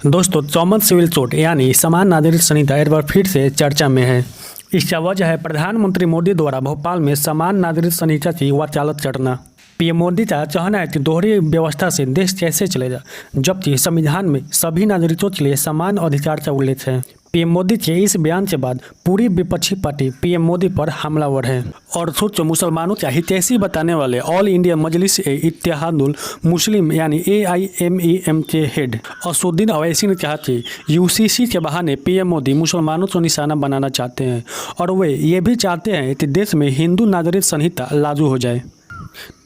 दोस्तों, chowmein civil code यानी समान नागरिक संहिता एक बार फिर से चर्चा में है। इसका वजह है प्रधानमंत्री मोदी द्वारा भोपाल में समान नागरिक संहिता की वकालत करना। पीएम मोदी का कहना है कि दोहरी व्यवस्था से देश कैसे चलेगा, जबकि संविधान में सभी नागरिकों के लिए समान अधिकार का उल्लेख है। पीएम मोदी के इस बयान के बाद पूरी विपक्षी पार्टी पीएम मोदी पर हमलावर है और खुद को मुसलमानों का हितैषी बताने वाले ऑल इंडिया मजलिस ए इत्तेहादुल मुस्लिम यानी AIMEM के हेड असदुद्दीन अवैसी ने कहा कि UCC के बहाने पीएम मोदी मुसलमानों को निशाना बनाना चाहते हैं और वे ये भी चाहते हैं कि देश में हिंदू नागरिक संहिता लागू हो जाए।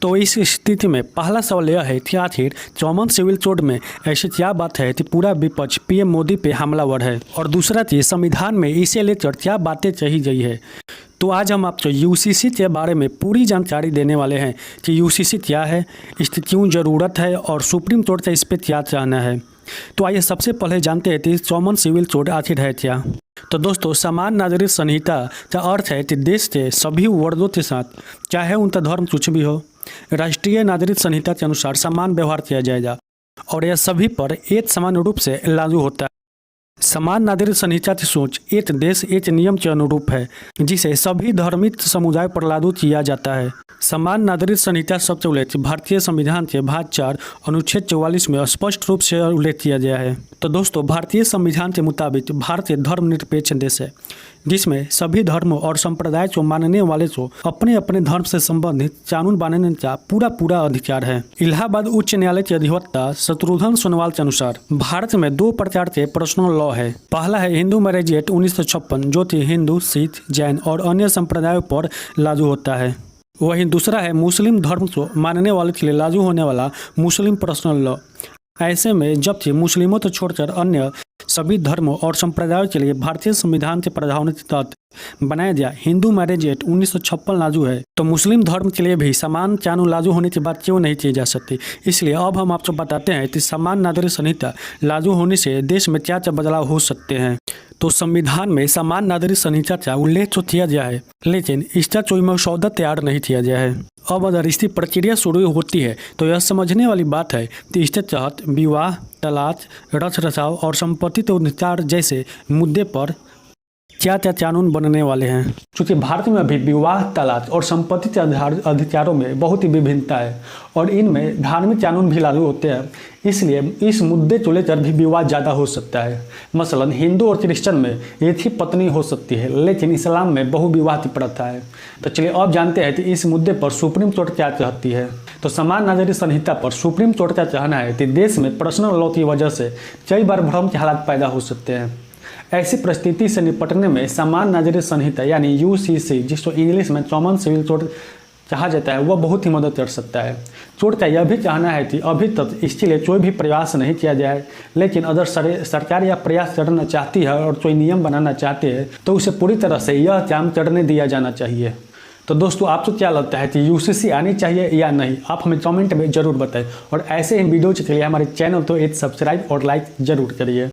तो इस स्थिति में पहला सवाल यह है कि आखिर चौमन सिविल कोड में ऐसी क्या बात है कि पूरा विपक्ष पीएम मोदी पे हमलावर है, और दूसरा चीज संविधान में इसे लेकर क्या बातें कही गई है। तो आज हम आपको UCC के बारे में पूरी जानकारी देने वाले हैं कि UCC क्या है, इसकी क्यों ज़रूरत है और सुप्रीम कोर्ट का इस पर क्या चाहना है। तो आइए सबसे पहले जानते हैं कि चौमन सिविल कोड आखिर है क्या। तो दोस्तों, समान नागरिक संहिता का अर्थ है कि देश के सभी वर्गों के साथ, चाहे उनका धर्म कुछ भी हो, राष्ट्रीय नागरिक संहिता के अनुसार समान व्यवहार किया जाएगा और यह सभी पर एक समान रूप से लागू होता है। समान नागरिक संहिता की सोच एक देश एक नियम के अनुरूप है, जिसे सभी धार्मिक समुदाय पर लागू किया जाता है। समान नागरिक संहिता शब्द का उल्लेख भारतीय संविधान के भाग 4 अनुच्छेद 44 में स्पष्ट रूप से उल्लेख किया गया है। तो दोस्तों, भारतीय संविधान के मुताबिक भारत एक धर्मनिरपेक्ष देश है, जिसमें सभी धर्मों और संप्रदाय को मानने वाले को अपने अपने धर्म से संबंधित कानून बनाने का पूरा अधिकार है। इलाहाबाद उच्च न्यायालय के अधिवक्ता शत्रुघ्न सोनवाल के अनुसार भारत में 2 प्रकार के पर्सनल लॉ है। पहला है हिंदू मैरिज एक्ट 1956, जो कि हिंदू, सिख, जैन और अन्य संप्रदायों पर लागू होता है। वहीं दूसरा है मुस्लिम धर्म को मानने वाले के लिए लागू होने वाला मुस्लिम पर्सनल लॉ। ऐसे में जबकि मुस्लिमों को छोड़कर अन्य सभी धर्मों और संप्रदायों के लिए भारतीय संविधान के प्रावधानों के तहत बनाया गया हिंदू मैरिज एक्ट 1956 लागू है, तो मुस्लिम धर्म के लिए भी समान कानून लागू होने की बात क्यों नहीं की जा सकती। इसलिए अब हम आपको बताते हैं कि समान नागरिक संहिता लागू होने से देश में क्या क्या बदलाव हो सकते हैं। तो संविधान में समान नागरिक संहिता का उल्लेख तो किया गया है, लेकिन इसका कोई मसौदा तैयार नहीं किया गया है। अब अगर इसकी प्रक्रिया शुरू होती है तो यह समझने वाली बात है कि इसके तहत विवाह, तलाक, रख रखाव और संपत्ति के अधिकार जैसे मुद्दे पर क्या क्या कानून बनने वाले हैं। क्योंकि भारत में अभी विवाह, तलाक और संपत्ति के अधिकारों में बहुत ही विभिन्नता है और इनमें धार्मिक कानून भी लागू होते हैं, इसलिए इस मुद्दे को लेकर भी विवाद ज़्यादा हो सकता है। मसलन हिंदू और क्रिश्चियन में एक ही पत्नी हो सकती है, लेकिन इस्लाम में बहुविवाह की प्रथा है। तो चलिए अब जानते हैं कि इस मुद्दे पर सुप्रीम कोर्ट क्या कहती है। तो समान नागरिक संहिता पर सुप्रीम कोर्ट का कहना है कि देश में पर्सनल लॉ की वजह से कई बार भ्रम के हालात पैदा हो सकते हैं। ऐसी परिस्थिति से निपटने में समान नागरिक संहिता यानी UCC, जिसको इंग्लिश में कॉमन सिविल कोड कहा जाता है, वह बहुत ही मदद कर सकता है। कोर्ट का यह भी कहना है कि अभी तक इसके लिए कोई भी प्रयास नहीं किया जाए, लेकिन अगर सरकार यह प्रयास करना चाहती है और कोई नियम बनाना चाहती है तो उसे पूरी तरह से यह काम करने दिया जाना चाहिए। तो दोस्तों, आपको क्या लगता है कि UCC आनी चाहिए या नहीं, आप हमें कमेंट में जरूर बताएं और ऐसे ही वीडियो के लिए हमारे चैनल को सब्सक्राइब और लाइक जरूर करिए।